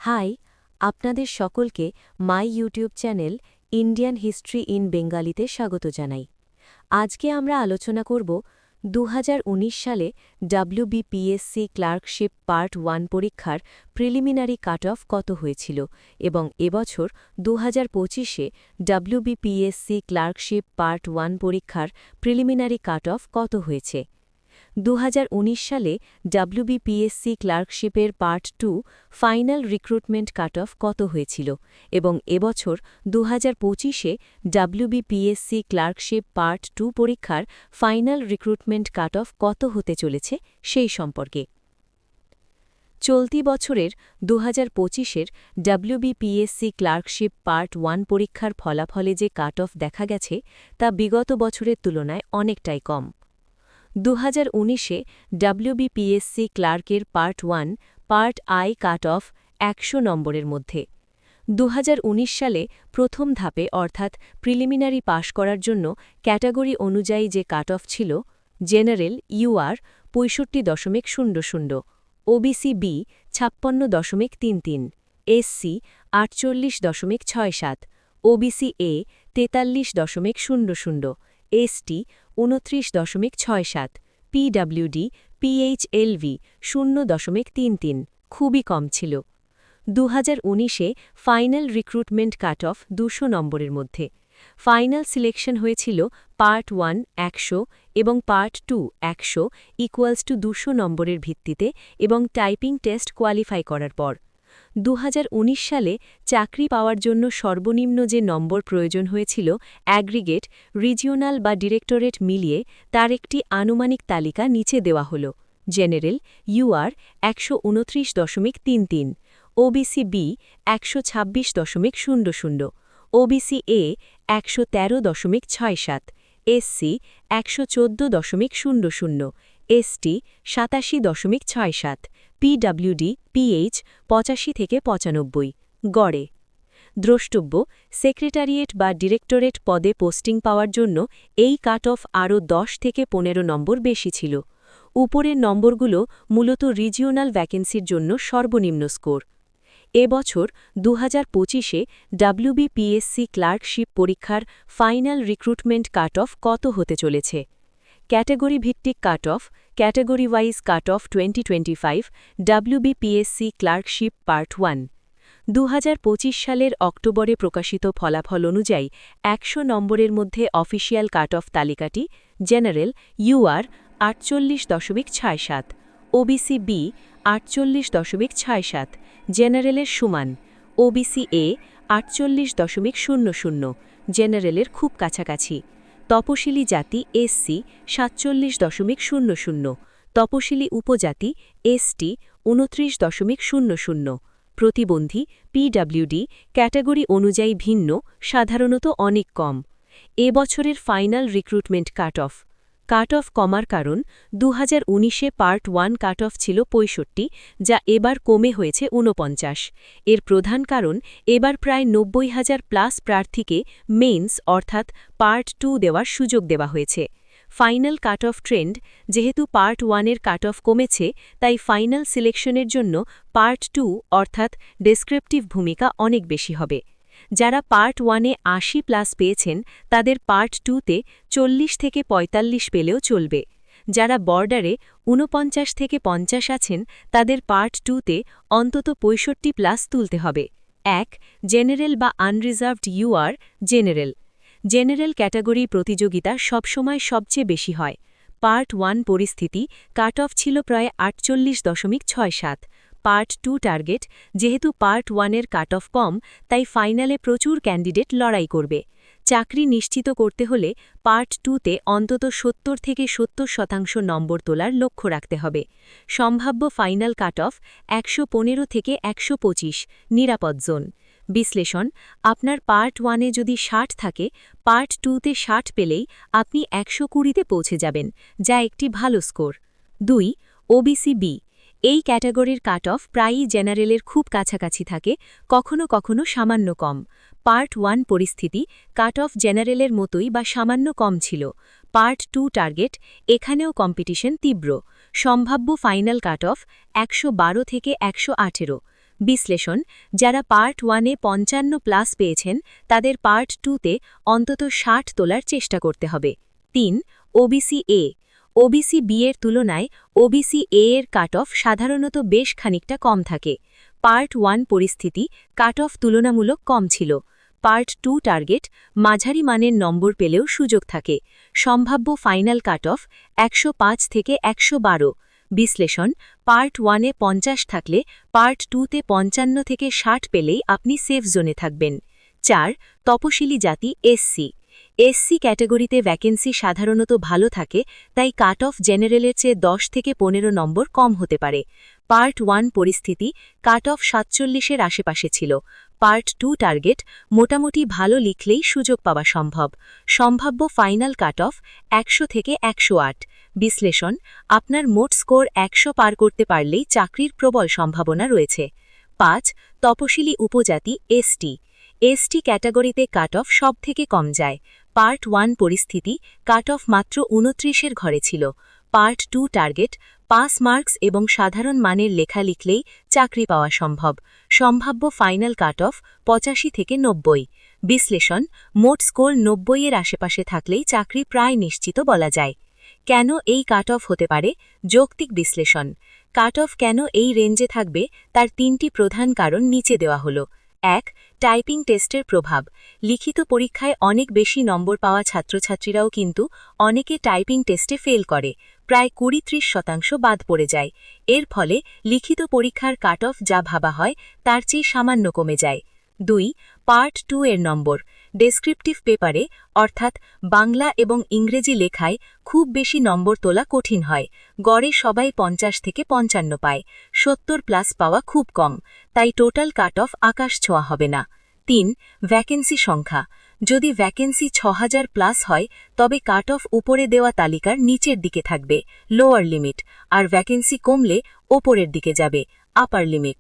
High, আপনাদের সকলকে my YouTube channel Indian history in বেঙ্গালিতে স্বাগত জানাই। আজকে আমরা আলোচনা করব 2019 সালে WBPSC ক্লার্কশিপ পার্ট 1 পরীক্ষার প্রিলিমিনারি কাট অফ কত হয়েছিল এবং এবছর 2025-এ WBPSC ক্লার্কশিপ পার্ট 1 পরীক্ষার প্রিলিমিনারি কাট অফ কত হয়েছে। 2019 সালে WBPSC ক্লার্কশিপের part 2 final recruitment cut off কত হয়েছিল এবং এবছর 2025-এ WBPSC ক্লার্কশিপ পার্ট 2 পরীক্ষার ফাইনাল রিক্রুটমেন্ট কাট অফ কত হতে চলেছে সেই সম্পর্কে। চলতি বছরের 2025-এর WBPSC ক্লার্কশিপ পার্ট 1 পরীক্ষার ফলাফলে যে কাট অফ দেখা গেছে তা বিগত বছরের তুলনায় অনেকটাই কম। 2019-এ WBPSC ক্লার্কের part 1 part I cut off 100 নম্বরের মধ্যে। 2019 সালে প্রথম ধাপে অর্থাৎ প্রিলিমিনারি পাশ করার জন্য ক্যাটাগরি অনুযায়ী যে কাট অফ ছিল: general UR 65.00, OBC B 56.33, SC 48.67, OBC A 43.00, ST 29.67, PWD PHLV 0.33, খুবই কম ছিল। 2019-এ ফাইনাল রিক্রুটমেন্ট কাট অফ 200 নম্বরের মধ্যে। ফাইনাল সিলেকশন হয়েছিল পার্ট 1 100 এবং পার্ট 2 100 200 নম্বরের ভিত্তিতে এবং টাইপিং টেস্ট কোয়ালিফাই করার পর। 2019 সালে চাকরি পাওয়ার জন্য সর্বনিম্ন যে নম্বর প্রয়োজন হয়েছিল অ্যাগ্রিগেট, রিজিওনাল বা ডিরেক্টরেট মিলিয়ে তার একটি আনুমানিক তালিকা নিচে দেওয়া হল: general UR 129.33, OBC B 126.00, OBC A 113.67, SC 114.00, ST 87.67, PWD PH 85 থেকে 95 গড়ে। দ্রষ্টব্য: সেক্রেটারিয়েট বা ডিরেক্টরেট পদে পোস্টিং পাওয়ার জন্য এই কাট অফ আরও 10 থেকে 15 নম্বর বেশি ছিল। উপরের নম্বরগুলো মূলত রিজিওনাল ভ্যাকেন্সির জন্য সর্বনিম্ন স্কোর। এবছর 2025-এ WBPSC ক্লার্কশিপ পরীক্ষার ফাইনাল রিক্রুটমেন্ট কাট অফ কত হতে চলেছে। ক্যাটাগরি ভিত্তিক cut off, category wise cut off 2025 WBPSC clerkship part 1। 2025 সালের অক্টোবরে প্রকাশিত ফলাফল অনুযায়ী 100 নম্বরের মধ্যে অফিসিয়াল কাট অফ তালিকাটি: জেনারেল UR 48.67, OBC B 48.67, জেনারেলের সমান, OBC A 48.00, জেনারেলের খুব কাছাকাছি, তপশিলি জাতি SC 47.00, তপশিলি উপজাতি ST 29.00, প্রতিবন্ধী PWD ক্যাটাগরি অনুযায়ী ভিন্ন, সাধারণত অনেক কম। এবছরের ফাইনাল রিক্রুটমেন্ট কাট অফ কমার কারণ: 2019-এ পার্ট 1 কাট অফ ছিল 65, যা এবার কমে হয়েছে 49। এর প্রধান কারণ, এবার প্রায় 90,000 প্লাস প্রার্থীকে মেইনস অর্থাৎ পার্ট 2 দেওয়ার সুযোগ দেওয়া হয়েছে। ফাইনাল কাট অফ ট্রেন্ড: যেহেতু পার্ট 1-এর কাট অফ কমেছে, তাই ফাইনাল সিলেকশনের জন্য পার্ট 2 অর্থাৎ ডেসক্রিপটিভ ভূমিকা অনেক বেশি হবে। যারা পার্ট 1-এ 80 প্লাস পেয়েছেন তাদের পার্ট 2-তে 40 থেকে 45 পেলেও চলবে। যারা বর্ডারে 49 থেকে 50 আছেন তাদের পার্ট 2-তে অন্তত 65 প্লাস তুলতে হবে। 1 জেনারেল বা আনরিজার্ভড UR জেনারেল ক্যাটাগরি প্রতিযোগিতা সবসময় সবচেয়ে বেশি হয়। পার্ট 1 পরিস্থিতি কাট অফ ছিল প্রায় 48.67। পার্ট 2 টার্গেট: যেহেতু পার্ট 1-এর কাট অফ কম, তাই ফাইনালে প্রচুর ক্যান্ডিডেট লড়াই করবে। চাকরি নিশ্চিত করতে হলে পার্ট 2-তে অন্তত 70 থেকে 70% নম্বর তোলার লক্ষ্য রাখতে হবে। সম্ভাব্য ফাইনাল কাট অফ 115 থেকে 125, নিরাপদ জোন। বিশ্লেষণ: আপনার পার্ট 1-এ যদি 60 থাকে, পার্ট 2-তে 60 পেলেই আপনি 120-তে পৌঁছে যাবেন, যা একটি ভালো স্কোর। 2 OBC B এই ক্যাটাগরির কাট অফ প্রায়ই জেনারেলের খুব কাছাকাছি থাকে, কখনো কখনো সামান্য কম। পার্ট 1 পরিস্থিতি কাট অফ জেনারেলের মতোই বা সামান্য কম ছিল। পার্ট 2 টার্গেট: এখানেও কম্পিটিশন তীব্র। সম্ভাব্য ফাইনাল কাট অফ 112 থেকে 118। বিশ্লেষণ: যারা পার্ট 1-এ 55+ পেয়েছেন তাদের পার্ট 2-তে অন্তত 60 তোলার চেষ্টা করতে হবে। 3. OBC A. ওবিসি বি এর তুলনায় ওবিসি এ এর কাট অফ সাধারণত বেশ খানিকটা কম থাকে। পার্ট 1 পরিস্থিতি কাট অফ তুলনামূলক কম ছিল। পার্ট 2 টার্গেট মাঝারি মানের নম্বর পেলেও সুযোগ থাকে। সম্ভাব্য ফাইনাল কাট অফ 105 থেকে 112। বিশ্লেষণ: পার্ট 1-এ 50 থাকলে পার্ট 2-তে 55 থেকে 60 পেলেই আপনি সেফ জোনে থাকবেন। 4. তপশিলি জাতি এসসি। এসসি ক্যাটাগরিতে ভ্যাকেন্সি সাধারণত ভালো থাকে, তাই কাট অফ জেনারেলের চেয়ে 10 থেকে 15 নম্বর কম হতে পারে। পার্ট 1 পরিস্থিতি কাট অফ 47-এর আশেপাশে ছিল। পার্ট 2 টার্গেট মোটামুটি ভালো লিখলেই সুযোগ পাওয়া সম্ভব। সম্ভাব্য ফাইনাল কাট অফ 100 থেকে 108। বিশ্লেষণ: আপনার মোট স্কোর 100 পার করতে পারলেই চাকরির প্রবল সম্ভাবনা রয়েছে। 5. তপশিলি উপজাতি এসটি। এসটি ক্যাটাগরিতে কাট অফ সবথেকে কম যায়। পার্ট 1 পরিস্থিতি কাট অফ মাত্র 29-এর ঘরে ছিল। পার্ট 2 টার্গেট পাস মার্কস এবং সাধারণ মানের লেখা লিখলেই চাকরি পাওয়া সম্ভব। সম্ভাব্য ফাইনাল কাট অফ 85 থেকে 90। বিশ্লেষণ: মোট স্কোর 90-এর আশেপাশে থাকলেই চাকরি প্রায় নিশ্চিত বলা যায়। কেন এই কাট অফ হতে পারে? যৌক্তিক বিশ্লেষণ: কাট অফ কেন এই রেঞ্জে থাকবে তার 3টি প্রধান কারণ নিচে দেওয়া হল। 1. টাইপিং টেস্টের প্রভাব। লিখিত পরীক্ষায় অনেক বেশি নম্বর পাওয়া ছাত্রছাত্রীরাও কিন্তু অনেকে টাইপিং টেস্টে ফেল করে। প্রায় 20-30% বাদ পড়ে যায়। এর ফলে লিখিত পরীক্ষার কাট অফ যা ভাবা হয় তার চেয়ে সামান্য কমে যায়। 2. পার্ট 2 এর নম্বর। ডেসক্রিপটিভ পেপারে অর্থাৎ বাংলা এবং ইংরেজি লেখায় খুব বেশি নম্বর তোলা কঠিন হয়। গড়ে সবাই 50 থেকে 55 পায়। 70+ পাওয়া খুব কম, তাই টোটাল কাট অফ আকাশ ছোঁয়া হবে না। 3. ভ্যাকেন্সি সংখ্যা। যদি ভ্যাকেন্সি 6000+ হয় তবে কাট অফ উপরে দেওয়া তালিকার নিচের দিকে থাকবে, লোয়ার লিমিট, আর ভ্যাকেন্সি কমলে ওপরের দিকে যাবে, আপার লিমিট।